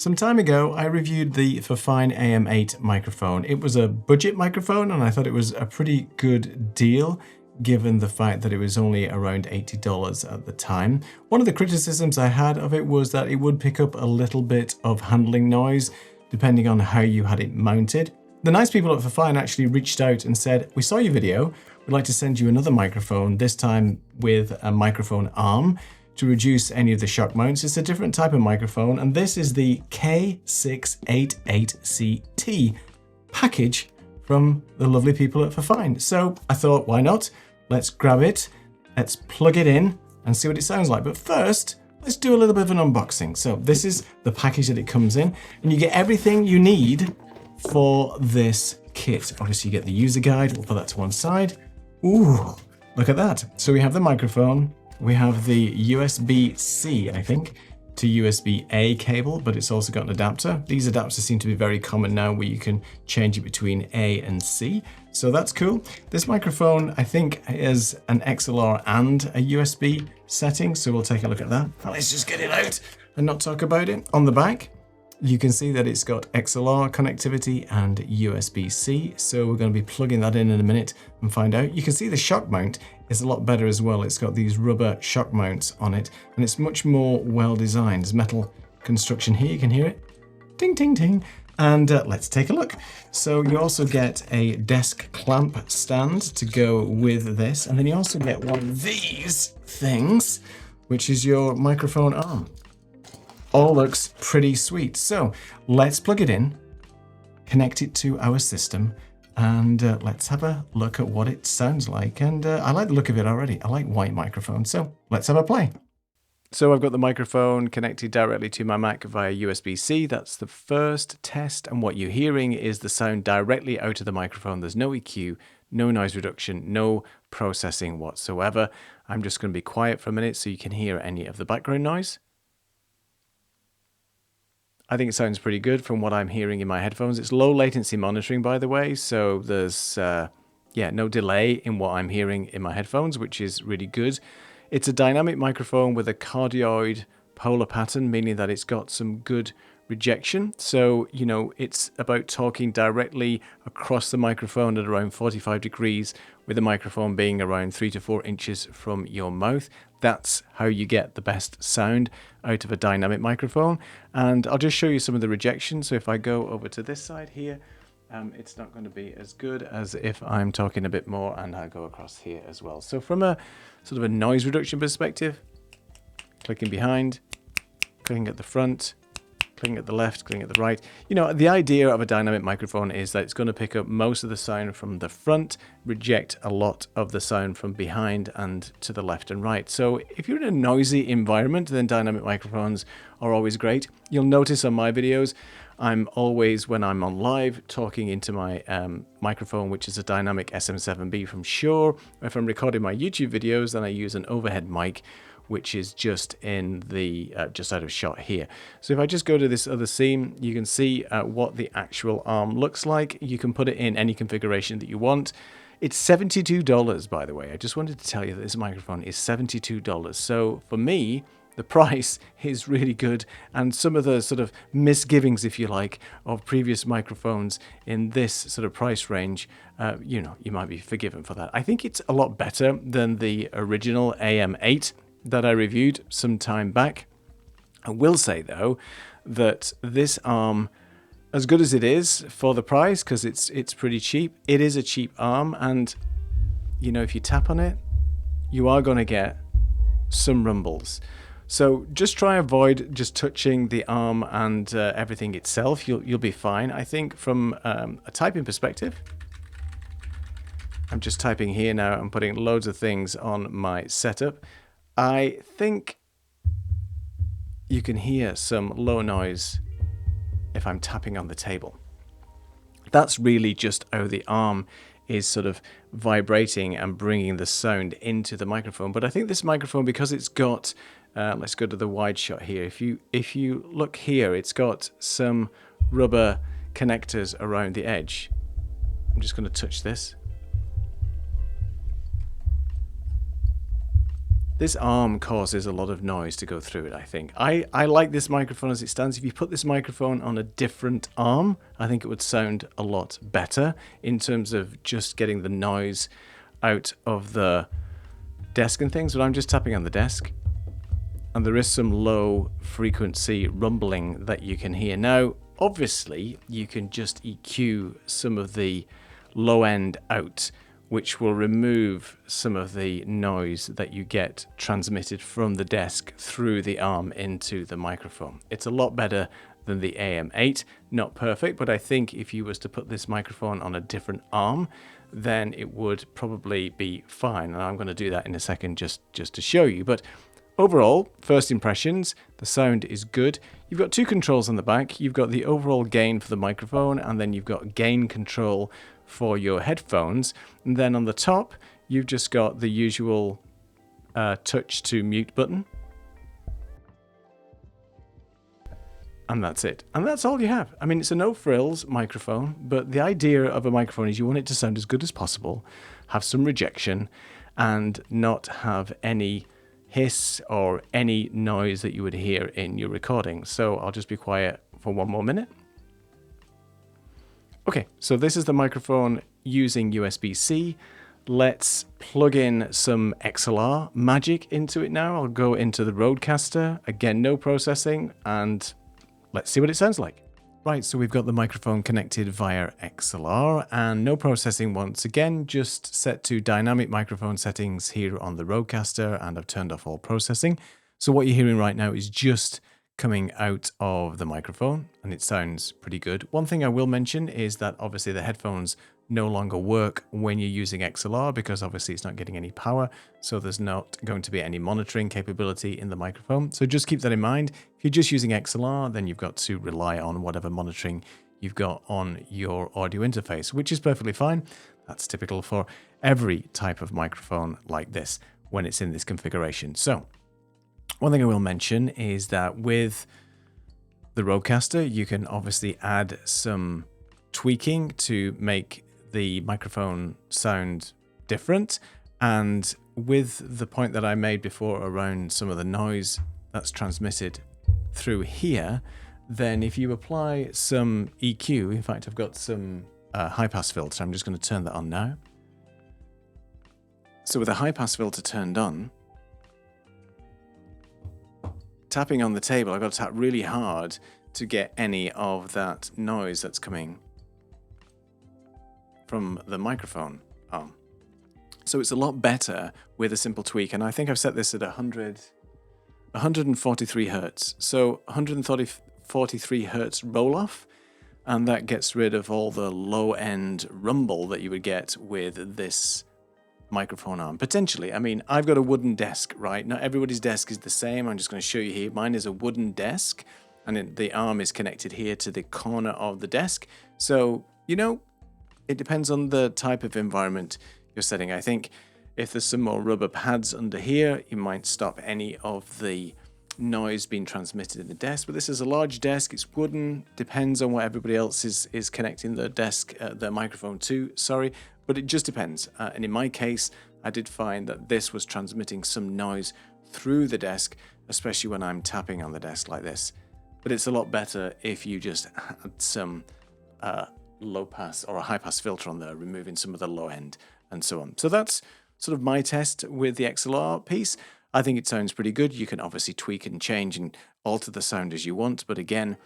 Some time ago, I reviewed the Fifine AM8 microphone. It was a budget microphone and I thought it was a pretty good deal given the fact that it was only around $80 at the time. One of the criticisms I had of it was that it would pick up a little bit of handling noise depending on how you had it mounted. The nice people at Fifine actually reached out and said, "We saw your video, we'd like to send you another microphone, this time with a microphone arm, to reduce any of the shock mounts." It's a different type of microphone, and this is the K688CT package from the lovely people at Fifine. So I thought, why not? Let's grab it, let's plug it in and see what it sounds like. But first, let's do a little bit of an unboxing. So this is the package that it comes in, and you get everything you need for this kit. Obviously you get the user guide, we'll put that to one side. Ooh, look at that. So we have the microphone, we have the USB-C, I think, to USB-A cable, but it's also got an adapter. These adapters seem to be very common now where you can change it between A and C. So that's cool. This microphone, I think, is an XLR and a USB setting. So we'll take a look at that. Let's just get it out and not talk about it. On the back, you can see that it's got XLR connectivity and USB-C. So we're going to be plugging that in a minute and find out. You can see the shock mount is a lot better as well. It's got these rubber shock mounts on it and it's much more well designed. There's metal construction here, you can hear it. Ting, ting, ting. And let's take a look. So you also get a desk clamp stand to go with this. And then you also get one of these things, which is your microphone arm. All looks pretty sweet. So let's plug it in, connect it to our system, and let's have a look at what it sounds like. And I like the look of it already. I like white microphones. So let's have a play. So I've got the microphone connected directly to my Mac via USB-C. That's the first test. And what you're hearing is the sound directly out of the microphone. There's no EQ, no noise reduction, no processing whatsoever. I'm just going to be quiet for a minute so you can hear any of the background noise. I think it sounds pretty good from what I'm hearing in my headphones. It's low latency monitoring, by the way, so there's no delay in what I'm hearing in my headphones, which is really good. It's a dynamic microphone with a cardioid polar pattern, meaning that it's got some good rejection. So, you know, it's about talking directly across the microphone at around 45 degrees, with the microphone being around 3 to 4 inches from your mouth. That's how you get the best sound out of a dynamic microphone. And I'll just show you some of the rejection. So if I go over to this side here, it's not going to be as good as if I'm talking a bit more, and I'll go across here as well. So from a sort of a noise reduction perspective, clicking behind, clicking at the front, clicking at the left, clicking at the right. You know, the idea of a dynamic microphone is that it's going to pick up most of the sound from the front, reject a lot of the sound from behind and to the left and right. So if you're in a noisy environment, then dynamic microphones are always great. You'll notice on my videos, I'm always, when I'm on live, talking into my microphone, which is a dynamic SM7B from Shure. If I'm recording my YouTube videos, then I use an overhead mic, which is just in the just out of shot here. So if I just go to this other scene, you can see what the actual arm looks like. You can put it in any configuration that you want. It's $72, by the way. I just wanted to tell you that this microphone is $72. So for me, the price is really good, and some of the sort of misgivings, if you like, of previous microphones in this sort of price range, you know, you might be forgiven for that. I think it's a lot better than the original AM8 that I reviewed some time back. I will say though that this arm, as good as it is for the price, because it's pretty cheap, it is a cheap arm, and you know, if you tap on it, you are going to get some rumbles. So just try avoid just touching the arm and everything itself. You'll be fine. I think from a typing perspective, I'm just typing here now. I'm putting loads of things on my setup. I think you can hear some low noise if I'm tapping on the table. That's really just how the arm is sort of vibrating and bringing the sound into the microphone. But I think this microphone, because it's got, let's go to the wide shot here. If you look here, it's got some rubber connectors around the edge. I'm just going to touch this. This arm causes a lot of noise to go through it, I think. I like this microphone as it stands. If you put this microphone on a different arm, I think it would sound a lot better in terms of just getting the noise out of the desk and things. But I'm just tapping on the desk, and there is some low frequency rumbling that you can hear. Now, obviously, you can just EQ some of the low end out, which will remove some of the noise that you get transmitted from the desk through the arm into the microphone. It's a lot better than the AM8. Not perfect, but I think if you was to put this microphone on a different arm, then it would probably be fine. And I'm going to do that in a second just to show you. But overall, first impressions, the sound is good. You've got two controls on the back. You've got the overall gain for the microphone, and then you've got gain control for your headphones. And then on the top, you've just got the usual touch to mute button. And that's it. And that's all you have. I mean, it's a no-frills microphone, but the idea of a microphone is you want it to sound as good as possible, have some rejection, and not have any hiss or any noise that you would hear in your recording. So I'll just be quiet for one more minute. Okay, so this is the microphone using USB-C. Let's plug in some XLR magic into it now. I'll go into the Rodecaster. Again, no processing, and let's see what it sounds like. Right, so we've got the microphone connected via XLR, and no processing once again, just set to dynamic microphone settings here on the Rodecaster, and I've turned off all processing. So what you're hearing right now is just coming out of the microphone, and it sounds pretty good. One thing I will mention is that obviously the headphones no longer work when you're using XLR, because obviously it's not getting any power, so there's not going to be any monitoring capability in the microphone. So just keep that in mind. If you're just using XLR, then you've got to rely on whatever monitoring you've got on your audio interface, which is perfectly fine. That's typical for every type of microphone like this when it's in this configuration. So one thing I will mention is that with the Rodecaster, you can obviously add some tweaking to make the microphone sound different. And with the point that I made before around some of the noise that's transmitted through here, then if you apply some EQ, in fact, I've got some high pass filter. I'm just going to turn that on now. So with a high pass filter turned on, tapping on the table, I've got to tap really hard to get any of that noise that's coming from the microphone arm. So it's a lot better with a simple tweak, and I think I've set this at 143 hertz. So 143 hertz roll off, and that gets rid of all the low end rumble that you would get with this microphone arm, potentially. I mean, I've got a wooden desk, right? Not everybody's desk is the same. I'm just going to show you here. Mine is a wooden desk, and the arm is connected here to the corner of the desk. So, you know, it depends on the type of environment you're setting. I think if there's some more rubber pads under here, you might stop any of the noise being transmitted in the desk. But this is a large desk, it's wooden, depends on what everybody else is connecting the desk, the microphone to, sorry. But it just depends. And in my case, I did find that this was transmitting some noise through the desk, especially when I'm tapping on the desk like this. But it's a lot better if you just had some low pass or a high pass filter on there, removing some of the low end and so on. So that's sort of my test with the XLR piece. I think it sounds pretty good. You can obviously tweak and change and alter the sound as you want. But again,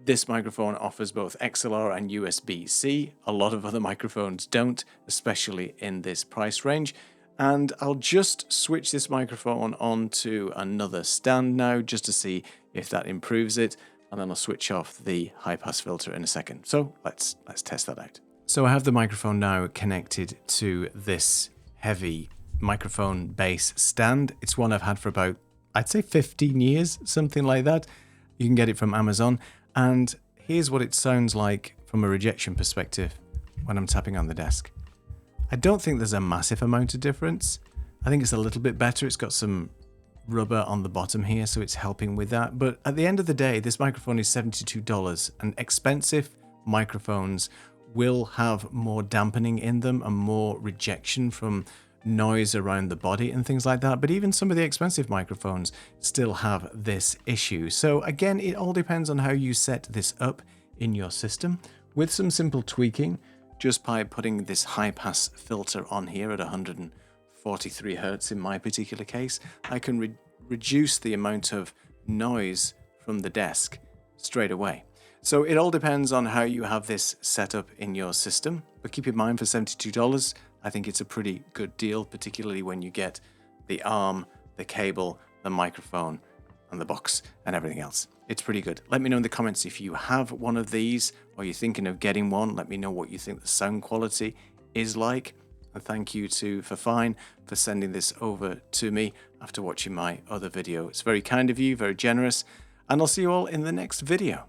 this microphone offers both XLR and USB-C. A lot of other microphones don't, especially in this price range. And I'll just switch this microphone onto another stand now, just to see if that improves it. And then I'll switch off the high pass filter in a second. So let's test that out. So I have the microphone now connected to this heavy microphone base stand. It's one I've had for about, I'd say 15 years, something like that. You can get it from Amazon. And here's what it sounds like from a rejection perspective when I'm tapping on the desk. I don't think there's a massive amount of difference. I think it's a little bit better. It's got some rubber on the bottom here, so it's helping with that. But at the end of the day, this microphone is $72, and expensive microphones will have more dampening in them and more rejection from noise around the body and things like that, but even some of the expensive microphones still have this issue. So again, it all depends on how you set this up in your system. With some simple tweaking, just by putting this high pass filter on here at 143 Hertz in my particular case, I can reduce the amount of noise from the desk straight away. So it all depends on how you have this set up in your system, but keep in mind for $72, I think it's a pretty good deal, particularly when you get the arm, the cable, the microphone, and the box, and everything else. It's pretty good. Let me know in the comments if you have one of these, or you're thinking of getting one. Let me know what you think the sound quality is like. And thank you to Fifine for sending this over to me after watching my other video. It's very kind of you, very generous, and I'll see you all in the next video.